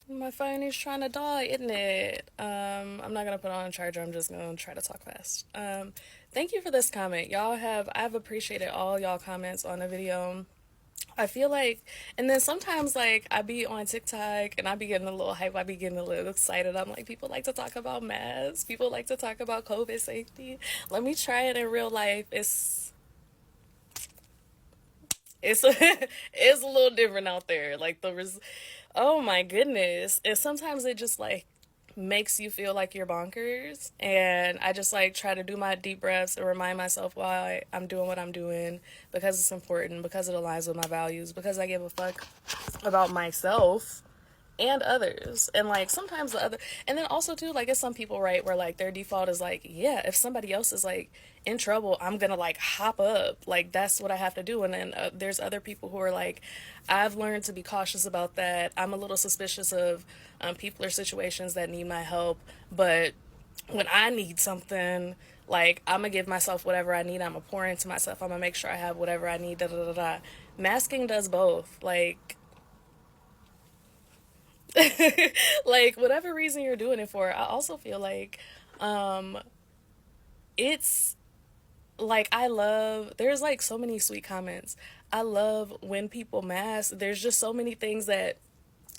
My phone is trying to die, isn't it? I'm not gonna put on a charger. I'm just gonna try to talk fast. Thank you for this comment. I've appreciated all y'all comments on the video. I feel like, and then sometimes like I be on TikTok and I be getting a little hype. I be getting a little excited. I'm like, people like to talk about masks. People like to talk about COVID safety. Let me try it in real life. It's it's a little different out there. Oh my goodness. And sometimes it just like makes you feel like you're bonkers. And I just like try to do my deep breaths and remind myself why I'm doing what I'm doing, because it's important, because it aligns with my values, because I give a fuck about myself and others. And like sometimes the other, and then also too, like, it's some people, right, where like their default is like, yeah, if somebody else is like in trouble, I'm gonna like hop up, like that's what I have to do. And then there's other people who are like, I've learned to be cautious about that. I'm a little suspicious of people or situations that need my help, but when I need something, like, I'm gonna give myself whatever I need. I'm gonna pour into myself. I'm gonna make sure I have whatever I need. Da da da da. Masking does both. Like whatever reason you're doing it for. I also feel like um it's like, I love, there's like so many sweet comments. I love when people mask. There's just so many things that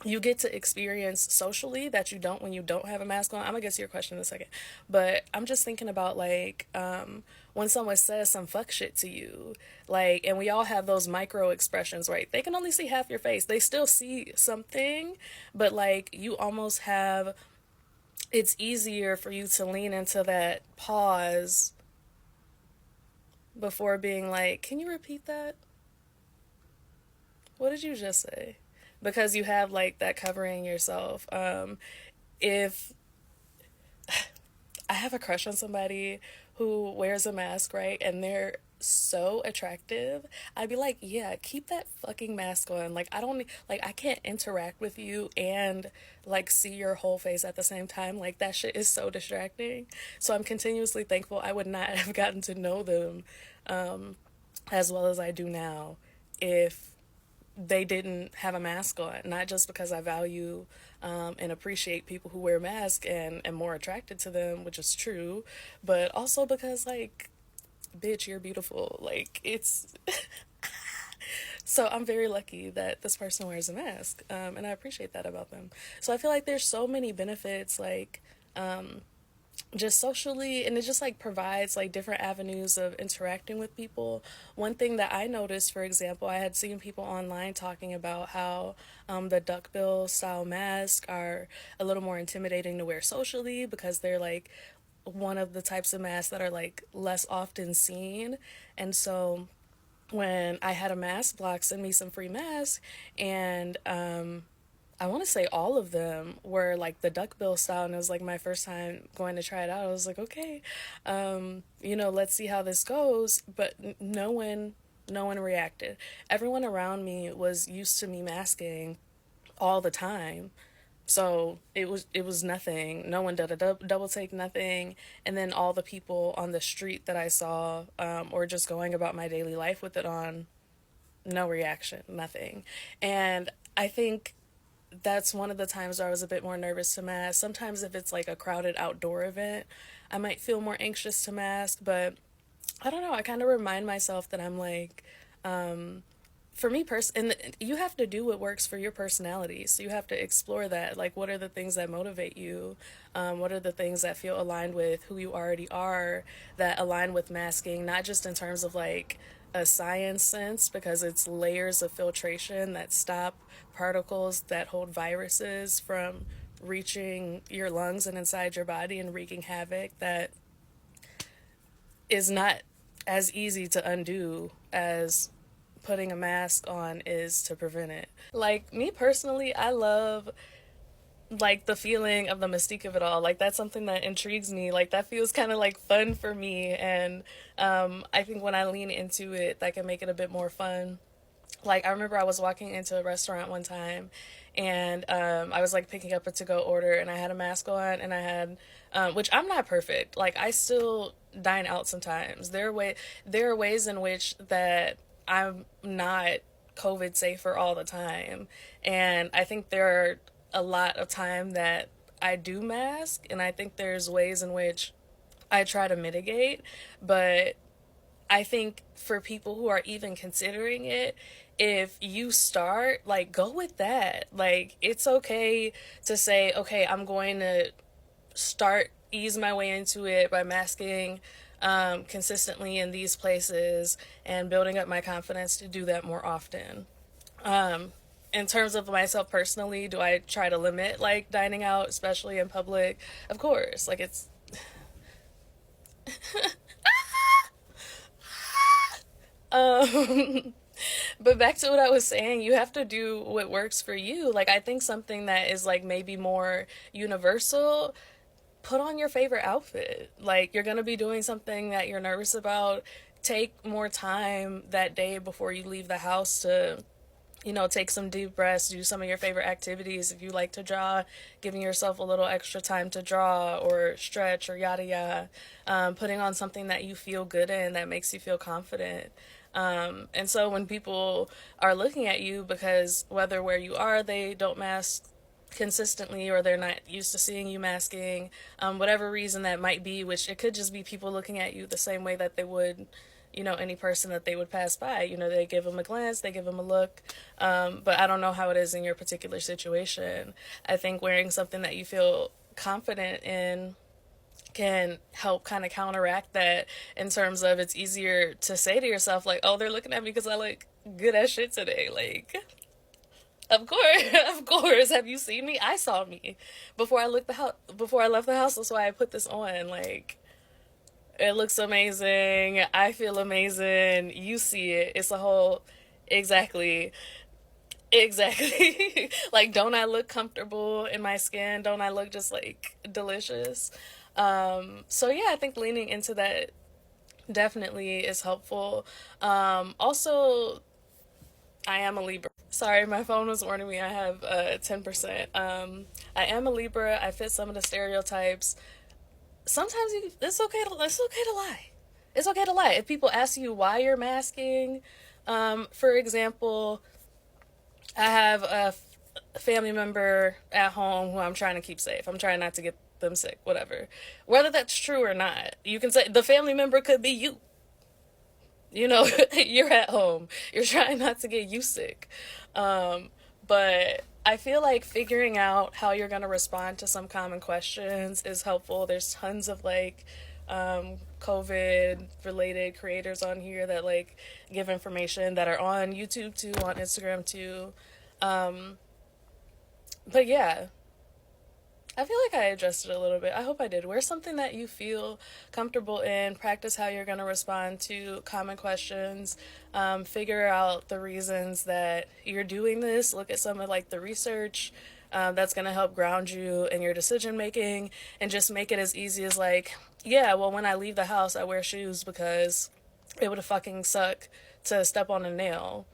you get to experience socially that you don't when you don't have a mask on. I'm gonna get to your question in a second, but I'm just thinking about like when someone says some fuck shit to you, like, and we all have those micro expressions, right? They can only see half your face. They still see something, but like you almost have. It's easier for you to lean into that pause before being like, "Can you repeat that? What did you just say?" Because you have like that covering yourself. If I have a crush on somebody who wears a mask, right? And they're so attractive. I'd be like, yeah, keep that fucking mask on. Like, I don't, like, I can't interact with you and, like, see your whole face at the same time. Like, that shit is so distracting. So I'm continuously thankful I would not have gotten to know them as well as I do now if they didn't have a mask on. Not just because I value and appreciate people who wear masks and am more attracted to them, which is true, but also because, like, bitch, you're beautiful. Like, it's. So I'm very lucky that this person wears a mask, and I appreciate that about them. So I feel like there's so many benefits, like, just socially, and it just like provides like different avenues of interacting with people. One thing that I noticed, for example, I had seen people online talking about how the duckbill style masks are a little more intimidating to wear socially because they're like one of the types of masks that are like less often seen. And so when I had a mask block send me some free masks, and I want to say all of them were like the duckbill style, and it was like my first time going to try it out. I was like, okay, let's see how this goes. But no one reacted. Everyone around me was used to me masking all the time, so it was nothing. No one did a double take, nothing. And then all the people on the street that I saw, or just going about my daily life with it on, no reaction, nothing. And I think that's one of the times where I was a bit more nervous to mask. Sometimes if it's like a crowded outdoor event, I might feel more anxious to mask, but I don't know. I kind of remind myself that I'm like, for me and you have to do what works for your personality. So you have to explore that. Like, what are the things that motivate you? What are the things that feel aligned with who you already are, that align with masking, not just in terms of like a science sense, because it's layers of filtration that stop particles that hold viruses from reaching your lungs and inside your body and wreaking havoc, that is not as easy to undo as putting a mask on is to prevent it. Like, me personally, I love like the feeling of the mystique of it all. Like, that's something that intrigues me. Like, that feels kind of like fun for me, and I think when I lean into it, that can make it a bit more fun. Like, I remember I was walking into a restaurant one time, and I was like picking up a to-go order, and I had a mask on, and I had which, I'm not perfect. Like, I still dine out sometimes. There are ways in which that I'm not COVID safer all the time, and I think there are a lot of time that I do mask, and I think there's ways in which I try to mitigate, but I think for people who are even considering it, if you start, like, go with that. Like, it's okay to say, okay, I'm going to start ease my way into it by masking consistently in these places and building up my confidence to do that more often. In terms of myself personally, do I try to limit like dining out, especially in public? Of course, like it's um but back to what I was saying, you have to do what works for you. Like I think something that is like maybe more universal, put on your favorite outfit. Like you're going to be doing something that you're nervous about, take more time that day before you leave the house to, take some deep breaths, do some of your favorite activities. If you like to draw, giving yourself a little extra time to draw or stretch or yada yada. Putting on something that you feel good in, that makes you feel confident. And so when people are looking at you, because whether where you are, they don't mask consistently or they're not used to seeing you masking, whatever reason that might be, which it could just be people looking at you the same way that they would, any person that they would pass by. They give them a glance, they give them a look. But I don't know how it is in your particular situation. I think wearing something that you feel confident in can help kind of counteract that, in terms of it's easier to say to yourself, like, oh, they're looking at me because I look good as shit today. Like, of course, of course. Have you seen me? I saw me before I left the house. That's why I put this on. Like, it looks amazing. I feel amazing. You see it. It's a whole, exactly, exactly. Like, don't I look comfortable in my skin? Don't I look just like delicious? So yeah, I think leaning into that definitely is helpful. Also, I am a Libra. Sorry, my phone was warning me I have 10%. I am a Libra. I fit some of the stereotypes. Sometimes it's okay to lie. It's okay to lie. If people ask you why you're masking, for example, I have a family member at home who I'm trying to keep safe. I'm trying not to get them sick, whatever. Whether that's true or not, you can say the family member could be you. You're at home. You're trying not to get you sick. But I feel like figuring out how you're going to respond to some common questions is helpful. There's tons of like COVID related creators on here that like give information, that are on YouTube too, on Instagram too. But yeah, I feel like I addressed it a little bit. I hope I did. Wear something that you feel comfortable in. Practice how you're going to respond to common questions. Figure out the reasons that you're doing this. Look at some of like the research that's going to help ground you in your decision making, and just make it as easy as like, yeah, well, when I leave the house, I wear shoes because it would fucking suck to step on a nail.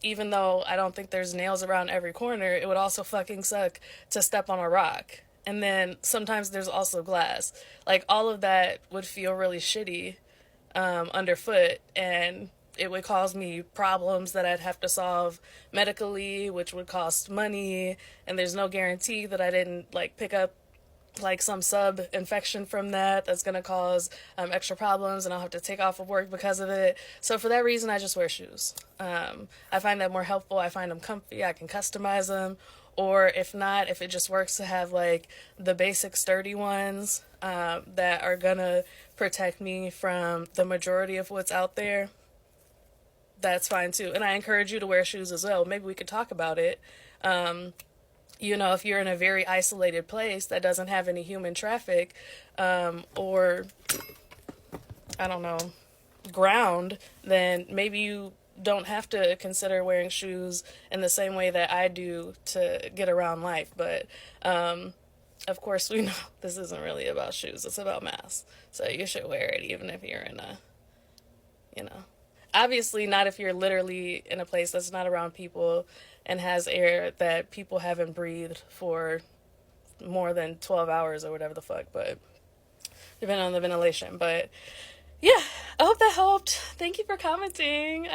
Even though I don't think there's nails around every corner, it would also fucking suck to step on a rock. And then sometimes there's also glass. Like, all of that would feel really shitty underfoot, and it would cause me problems that I'd have to solve medically, which would cost money, and there's no guarantee that I didn't, like, pick up like some sub infection from that's going to cause extra problems, and I'll have to take off of work because of it. So for that reason, I just wear shoes. I find that more helpful. I find them comfy. I can customize them. Or if not, if it just works to have like the basic sturdy ones that are going to protect me from the majority of what's out there, that's fine too. And I encourage you to wear shoes as well. Maybe we could talk about it. If you're in a very isolated place that doesn't have any human traffic, or, I don't know, ground, then maybe you don't have to consider wearing shoes in the same way that I do to get around life. But, of course, we know this isn't really about shoes. It's about masks. So you should wear it even if you're in obviously not if you're literally in a place that's not around people and has air that people haven't breathed for more than 12 hours or whatever the fuck, but depending on the ventilation. But yeah, I hope that helped. Thank you for commenting.